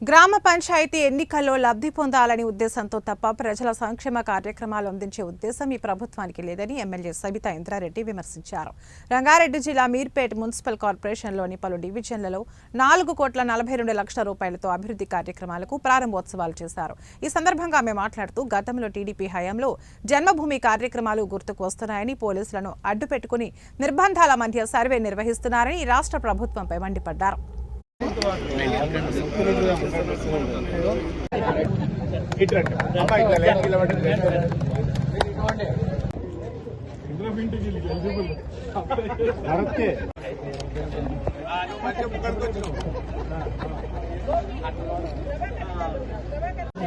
గ్రామ పంచాయతీ ఎన్నికల్లో లబ్ధి పొందాలని ఉద్దేశంతో తప్ప ప్రజల సంక్షేమ కార్యక్రమాలు అందించే ఉద్దేశం ఈ ప్రభుత్వానికి లేదని ఎమ్మెల్యే సబితా ఇంద్రారెడ్డి విమర్శించారు. రంగారెడ్డి జిల్లా మీర్పేట్ మున్సిపల్ కార్పొరేషన్లోని పలు డివిజన్లలో 4,42,00,000 రూపాయలతో అభివృద్ధి కార్యక్రమాలకు ప్రారంభోత్సవాలు చేశారు. ఈ సందర్భంగా ఆమె మాట్లాడుతూ గతంలో టీడీపీ హయాంలో జన్మభూమి కార్యక్రమాలు గుర్తుకు వస్తున్నాయని, పోలీసులను అడ్డుపెట్టుకుని నిర్బంధాల మధ్య సర్వే నిర్వహిస్తున్నారని రాష్ట్ర ప్రభుత్వంపై మండిపడ్డారు.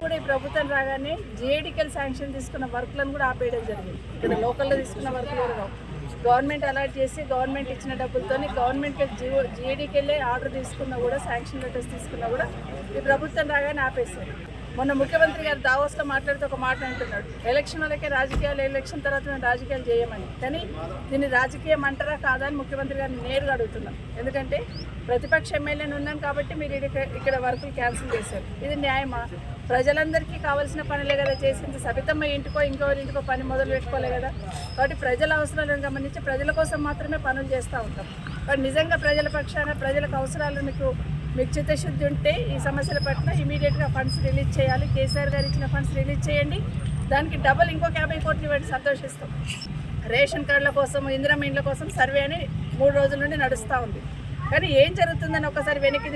కూడా ఈ ప్రభుత్వం రాగానే జిఐడికల్ శాంక్షన్ తీసుకున్న వర్క్లను కూడా ఆపేయడం జరిగింది. ఇక్కడ లోకల్లో తీసుకున్న వర్క్లు కూడా గవర్నమెంట్ అలాట్ చేసి గవర్నమెంట్ ఇచ్చిన డబ్బులతోని గవర్నమెంట్కి జిఐడికెళ్ళే ఆర్డర్ తీసుకున్నా కూడా, శాంక్షన్ లెటర్స్ తీసుకున్నా కూడా ఈ ప్రభుత్వం రాగానే ఆపేశారు. మొన్న ముఖ్యమంత్రి గారు దావోస్లో మాట్లాడుతూ ఒక మాట అంటున్నాడు, ఎలక్షన్ వాళ్ళకే రాజకీయాలు, ఎలక్షన్ తర్వాత మేము రాజకీయాలు చేయమని. కానీ దీన్ని రాజకీయం అంటారా కాదా అని ముఖ్యమంత్రి గారిని నేరుగా అడుగుతున్నాం. ఎందుకంటే ప్రతిపక్ష ఎమ్మెల్యేని ఉన్నాం కాబట్టి మీరు ఇక్కడ వర్కులు క్యాన్సిల్ చేశారు. ఇది న్యాయమా? ప్రజలందరికీ కావాల్సిన పనులే కదా చేసింది. సబితమ్మ ఇంటికో ఇంకెవరింటికో పని మొదలు పెట్టుకోలే కదా. కాబట్టి ప్రజల అవసరాలను గమనించి ప్రజల కోసం మాత్రమే పనులు చేస్తూ ఉంటాం. కాబట్టి నిజంగా ప్రజల పక్షాన ప్రజలకు అవసరాలు మీకు చిత్తశుద్ధి ఉంటే ఈ సమస్యల పట్ల ఇమీడియట్గా ఫండ్స్ రిలీజ్ చేయాలి. కేసీఆర్ గారు ఇచ్చిన ఫండ్స్ రిలీజ్ చేయండి. దానికి డబల్ ఇంకొక 50 కోట్లు ఇవ్వండి, సంతోషిస్తాం. రేషన్ కార్డుల కోసం, ఇందిరమ్మ ఇండ్ల కోసం సర్వే అని 3 రోజుల నుండి నడుస్తూ ఉంది. కానీ ఏం జరుగుతుందని ఒకసారి వెనక్కి